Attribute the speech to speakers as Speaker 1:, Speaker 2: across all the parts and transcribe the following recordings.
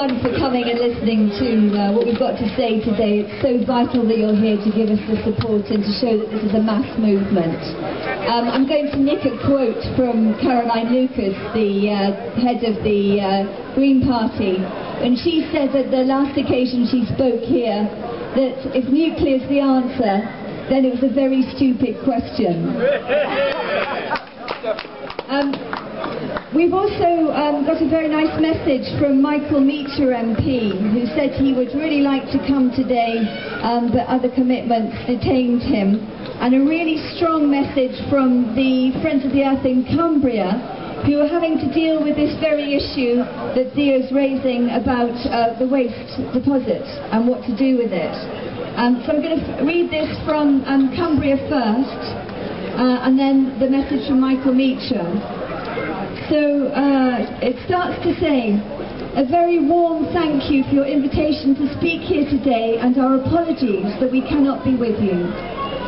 Speaker 1: everyone for coming and listening to what we've got to say today. It's so vital that you're here to give us the support and to show that this is a mass movement. I'm going to nick a quote from Caroline Lucas, the head of the Green Party, and she said at the last occasion she spoke here that if nuclear is the answer, then it was a very stupid question. We've also got a very nice message from Meacher MP, who said he would really like to come today, but other commitments detained him. And a really strong message from the Friends of the Earth in Cumbria, who are having to deal with this very issue that Dio's raising about the waste deposits and what to do with it. So I'm going to read this from Cumbria first, and then the message from Meacher. So it starts to say, a very warm thank you for your invitation to speak here today and our apologies that we cannot be with you.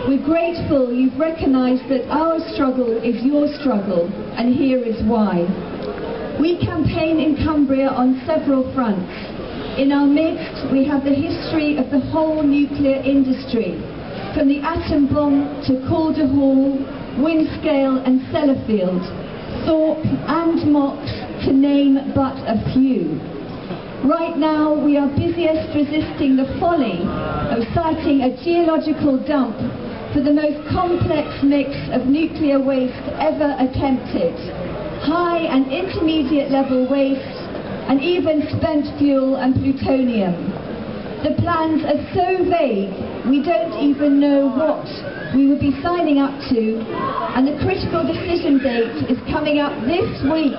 Speaker 1: We're grateful you've recognised that our struggle is your struggle, and here is why. We campaign in Cumbria on several fronts. In our midst, we have the history of the whole nuclear industry, from the atom bomb to Calder Hall, Windscale and Sellafield, Thorpe and Mox, to name but a few. Right now we are busiest resisting the folly of siting a geological dump for the most complex mix of nuclear waste ever attempted. High and intermediate level waste, and even spent fuel and plutonium. The plans are so vague we don't even know what we would be signing up to, and the critical decision date is coming up this week,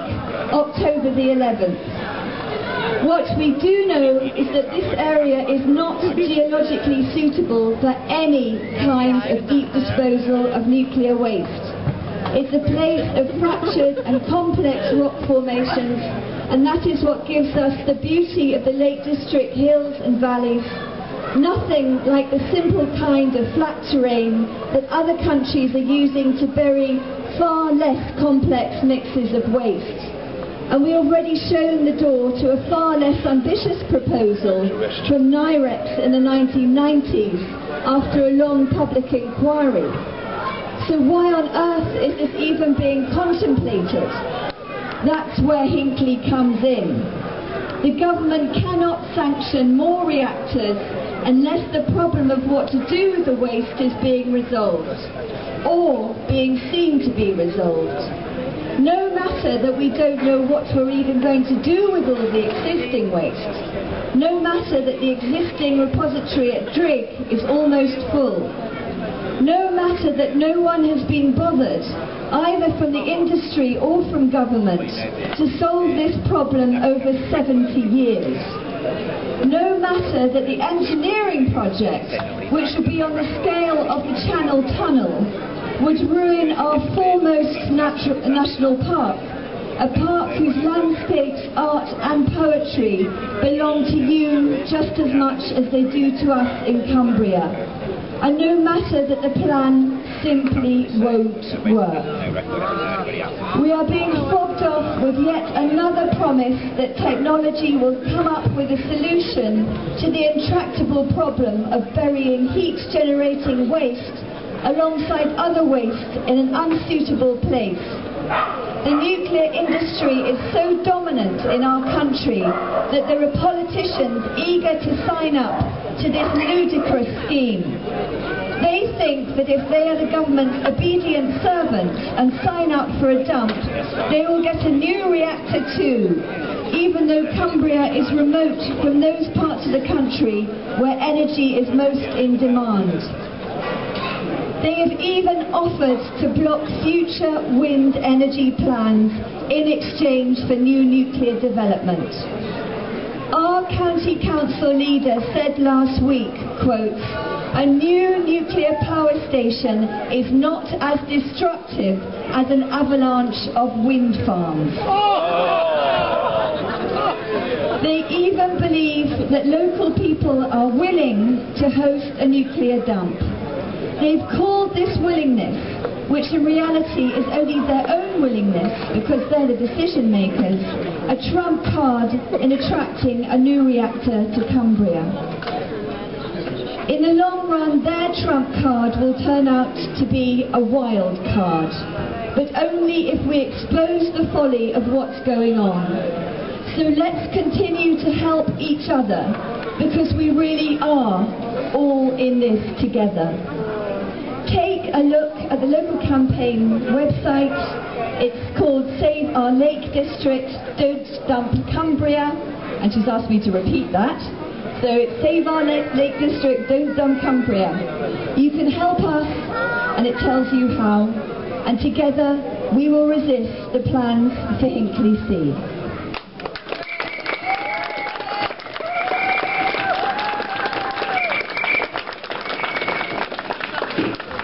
Speaker 1: October the 11th. What we do know is that this area is not geologically suitable for any kind of deep disposal of nuclear waste. It's a place of fractured and complex rock formations, and that is what gives us the beauty of the Lake District hills and valleys. Nothing like the simple kind of flat terrain that other countries are using to bury far less complex mixes of waste. And we already shown the door to a far less ambitious proposal from NIREX in the 1990s after a long public inquiry. So why on earth is this even being contemplated? That's where Hinckley comes in. The government cannot sanction more reactors unless the problem of what to do with the waste is being resolved, or being seen to be resolved. No matter that we don't know what we're even going to do with all the existing waste. No matter that the existing repository at Drigg is almost full. No matter that no one has been bothered, either from the industry or from government, to solve this problem over 70 years. No matter that the engineering project, which would be on the scale of the Channel Tunnel, would ruin our foremost national park, a park whose landscapes, art and poetry belong to you just as much as they do to us in Cumbria. And no matter that the plan simply won't work. We are being fobbed off with yet another promise that technology will come up with a solution to the intractable problem of burying heat-generating waste alongside other waste in an unsuitable place. The nuclear industry is so dominant in our country that there are politicians eager to sign up to this ludicrous scheme. They think that if they are the government's obedient servants and sign up for a dump, they will get a new reactor too, even though Cumbria is remote from those parts of the country where energy is most in demand. They have even offered to block future wind energy plans in exchange for new nuclear development. Our county council leader said last week, quote, "A new nuclear power station is not as destructive as an avalanche of wind farms." They even believe that local people are willing to host a nuclear dump. They've called this willingness which in reality is only their own willingness, because they're the decision makers, a trump card in attracting a new reactor to Cumbria. In the long run, their trump card will turn out to be a wild card, but only if we expose the folly of what's going on. So let's continue to help each other, because we really are all in this together. Take a look at the local campaign website. It's called Save Our Lake District, Don't Dump Cumbria, and she's asked me to repeat that. So it's Save Our Lake District, Don't Dump Cumbria. You can help us, and it tells you how, and together we will resist the plans for Hinkley C.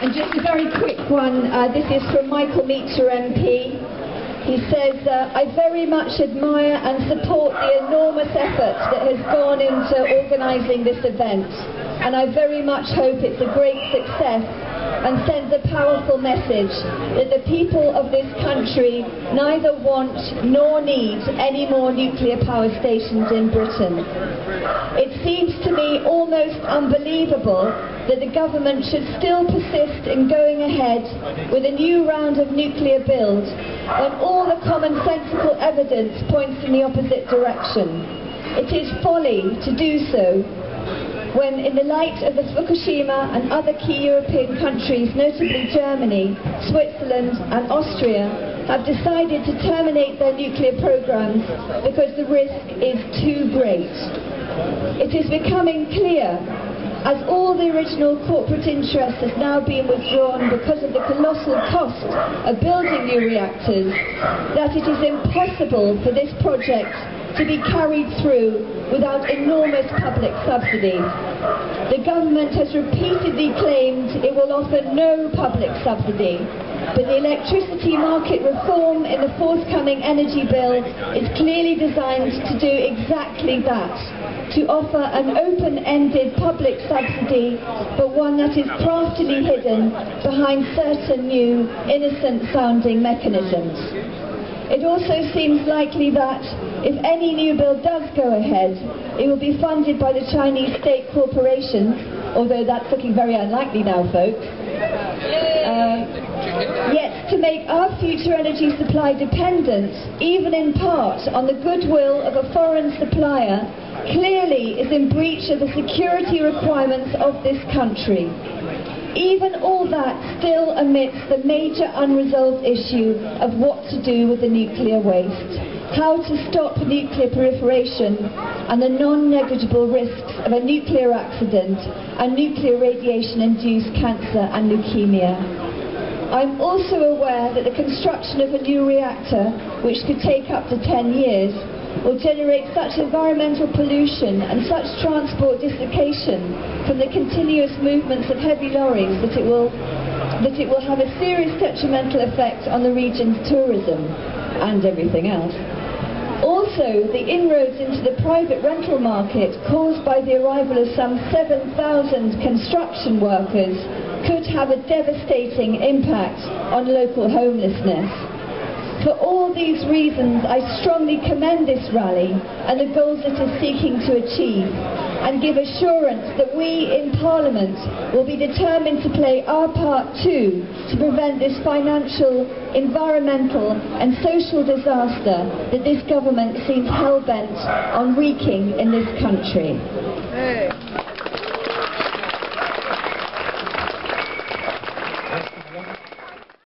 Speaker 1: And just a very quick one, this is from Michael Meacher MP. He says, I very much admire and support the enormous effort that has gone into organising this event, and I very much hope it's a great success and sends a powerful message that the people of this country neither want nor need any more nuclear power stations in Britain. It seems to me almost unbelievable that the government should still persist in going ahead with a new round of nuclear build when all the commonsensical evidence points in the opposite direction. It is folly to do so when, in the light of the Fukushima and other key European countries, notably Germany, Switzerland and Austria, have decided to terminate their nuclear programs because the risk is too great. It is becoming clear, as all the original corporate interest has now been withdrawn because of the colossal cost of building new reactors, that it is impossible for this project to be carried through without enormous public subsidy. The government has repeatedly claimed it will offer no public subsidy, but the electricity market reform in the forthcoming energy bill is clearly designed to do exactly that, to offer an open-ended public subsidy, but one that is craftily hidden behind certain new, innocent-sounding mechanisms. It also seems likely that, if any new bill does go ahead, it will be funded by the Chinese state corporations, although that's looking very unlikely now, folks. Yet, to make our future energy supply dependent, even in part, on the goodwill of a foreign supplier, clearly is in breach of the security requirements of this country. Even all that still omits the major unresolved issue of what to do with the nuclear waste, how to stop nuclear proliferation and the non-negligible risks of a nuclear accident and nuclear radiation-induced cancer and leukemia. I'm also aware that the construction of a new reactor, which could take up to 10 years, will generate such environmental pollution and such transport dislocation from the continuous movements of heavy lorries that it will have a serious detrimental effect on the region's tourism and everything else. Also, the inroads into the private rental market caused by the arrival of some 7,000 construction workers could have a devastating impact on local homelessness. For all these reasons, I strongly commend this rally and the goals it is seeking to achieve, and give assurance that we in Parliament will be determined to play our part too to prevent this financial, environmental and social disaster that this government seems hell-bent on wreaking in this country. Hey.